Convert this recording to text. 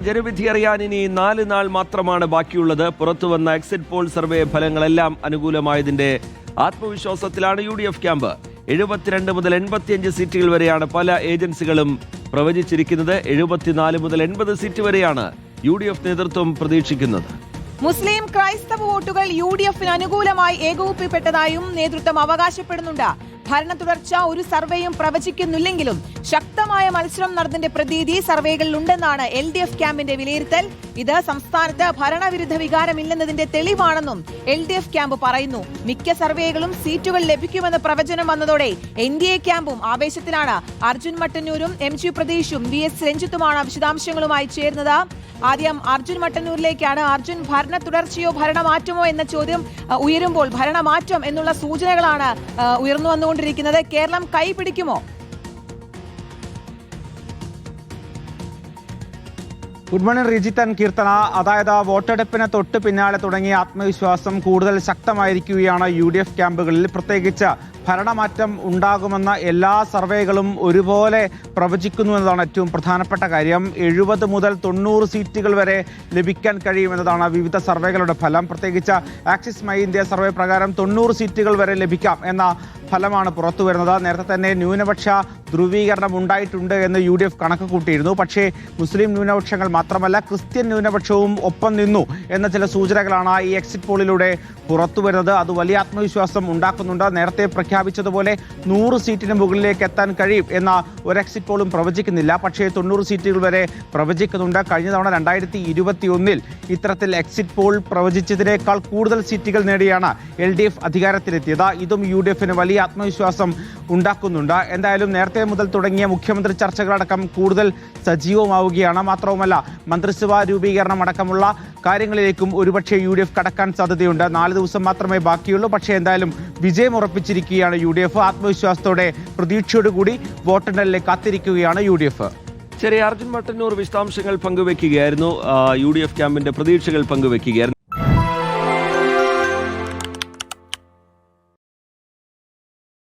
ജനവിധി അറിയാൻ ഇനി 4 നാൾ മാത്രമാണ് ബാക്കിയുള്ളത്. പുറത്തുവന്ന എക്സിറ്റ് പോൾ സർവേ ഫലങ്ങളെല്ലാം അനുകൂലമായതിന്റെ ആത്മവിശ്വാസത്തിലാണ് UDF ക്യാമ്പ്. 72 മുതൽ 85 സീറ്റുകൾ വരെയാണ് പല ഏജൻസികളും പ്രവചിച്ചിരിക്കുന്നത്. 74 മുതൽ 80 സീറ്റ് വരെയാണ് UDF നേതൃത്വം പ്രതീക്ഷിക്കുന്നത്. മുസ്ലിം ക്രൈസ്തവ വോട്ടുകൾ UDFന് അനുകൂലമായി ഏകോപിപ്പിക്കപ്പെട്ടതായും നേതൃത്വം അവകാശപ്പെടുന്നുണ്ട്. ഭരണ തുടർച്ച ഒരു സർവേയും പ്രവചിക്കുന്നില്ലെങ്കിലും ശക്തമായ മത്സരം നടന്നതിന്റെ പ്രതീതി സർവേകളിൽ ഉണ്ടെന്നാണ് LDF ക്യാമ്പിന്റെ വിലയിരുത്തൽ. ഇത് സംസ്ഥാനത്ത് ഭരണവിരുദ്ധ വികാരമില്ലെന്നതിന്റെ തെളിവാണെന്നും LDF ക്യാമ്പ് പറയുന്നു. മിക്ക സർവേകളും സീറ്റുകൾ ലഭിക്കുമെന്ന് പ്രവചനം വന്നതോടെ NDA ക്യാമ്പും ആവേശത്തിലാണ്. അർജുൻ മട്ടന്നൂരും MG പ്രതീഷും VS രഞ്ജിത്തുമാണ് വിശദാംശങ്ങളുമായി ചേർന്നത്. ആദ്യം അർജുൻ മട്ടന്നൂരിലേക്കാണ്. അർജുൻ, ഭരണ തുടർച്ചയോ ഭരണമാറ്റമോ എന്ന ചോദ്യം ഉയരുമ്പോൾ ഭരണമാറ്റം എന്നുള്ള സൂചനകളാണ് ഉയർന്നു വന്നുകൊണ്ടിരിക്കുന്നത്. കേരളം കൈപിടിക്കുമോ? Good morning Rijith and Keerthana. അതായത് വോട്ടെടുപ്പിന് തൊട്ട് പിന്നാലെ തുടങ്ങിയ ആത്മവിശ്വാസം കൂടുതൽ ശക്തമായിരിക്കുകയാണ് UDF ക്യാമ്പുകളിൽ. പ്രത്യേകിച്ച് ഭരണമാറ്റം ഉണ്ടാകുമെന്ന എല്ലാ സർവേകളും ഒരുപോലെ പ്രവചിക്കുന്നു എന്നതാണ് ഏറ്റവും പ്രധാനപ്പെട്ട കാര്യം. 70 മുതൽ 90 സീറ്റുകൾ വരെ ലഭിക്കാൻ കഴിയുമെന്നതാണ് വിവിധ സർവേകളുടെ ഫലം. പ്രത്യേകിച്ച് ആക്സിസ് മൈ ഇന്ത്യ സർവേ പ്രകാരം 90 സീറ്റുകൾ വരെ ലഭിക്കാം എന്ന ഫലമാണ് പുറത്തു വരുന്നത്. നേരത്തെ തന്നെ ന്യൂനപക്ഷ ധ്രുവീകരണം ഉണ്ടായിട്ടുണ്ട് എന്ന് UDF കണക്ക് കൂട്ടിയിരുന്നു. പക്ഷേ മുസ്ലിം ന്യൂനപക്ഷങ്ങൾ മാത്രമല്ല ക്രിസ്ത്യൻ ന്യൂനപക്ഷവും ഒപ്പം നിന്നു എന്ന ചില സൂചനകളാണ് ഈ എക്സിറ്റ് പോളിലൂടെ പുറത്തു വരുന്നത്. അത് വലിയ ആത്മവിശ്വാസം ഉണ്ടാക്കുന്നുണ്ട്. നേരത്തെ പ്രഖ്യാപിച്ചതുപോലെ 100 സീറ്റിന് മുകളിലേക്ക് എത്താൻ കഴിയും എന്ന ഒരു എക്സിറ്റ് പോളും പ്രവചിക്കുന്നില്ല. പക്ഷേ 90 സീറ്റുകൾ വരെ പ്രവചിക്കുന്നുണ്ട്. കഴിഞ്ഞ തവണ 2021 ഇത്തരത്തിൽ എക്സിറ്റ് പോൾ പ്രവചിച്ചതിനേക്കാൾ കൂടുതൽ സീറ്റുകൾ നേടിയാണ് LDF അധികാരത്തിലെത്തിയത്. ഇതും UDFന് വലിയ ആത്മവിശ്വാസം ഉണ്ടാക്കുന്നുണ്ട്. എന്തായാലും നേരത്തെ മുതൽ തുടങ്ങിയ മുഖ്യമന്ത്രി ചർച്ചകളടക്കം കൂടുതൽ സജീവമാവുകയാണ്. മാത്രവുമല്ല മന്ത്രിസഭാ രൂപീകരണം അടക്കമുള്ള കാര്യങ്ങളിലേക്കും ഒരുപക്ഷെ UDF കടക്കാൻ സാധ്യതയുണ്ട്. 4 ദിവസം മാത്രമേ ബാക്കിയുള്ളൂ. പക്ഷേ എന്തായാലും വിജയം ഉറപ്പിച്ചിരിക്കുകയാണ് UDF. ആത്മവിശ്വാസത്തോടെ പ്രതീക്ഷയോടുകൂടി വോട്ടെണ്ണലിലേക്ക് കാത്തിരിക്കുകയാണ് UDF. ചെറിയ അർജുൻ മട്ടന്നൂർ വിശദാംശങ്ങൾ പങ്കുവെക്കുകയായിരുന്നു. UDF ക്യാമ്പിന്റെ പ്രതീക്ഷകൾ പങ്കുവെക്കുകയായിരുന്നു.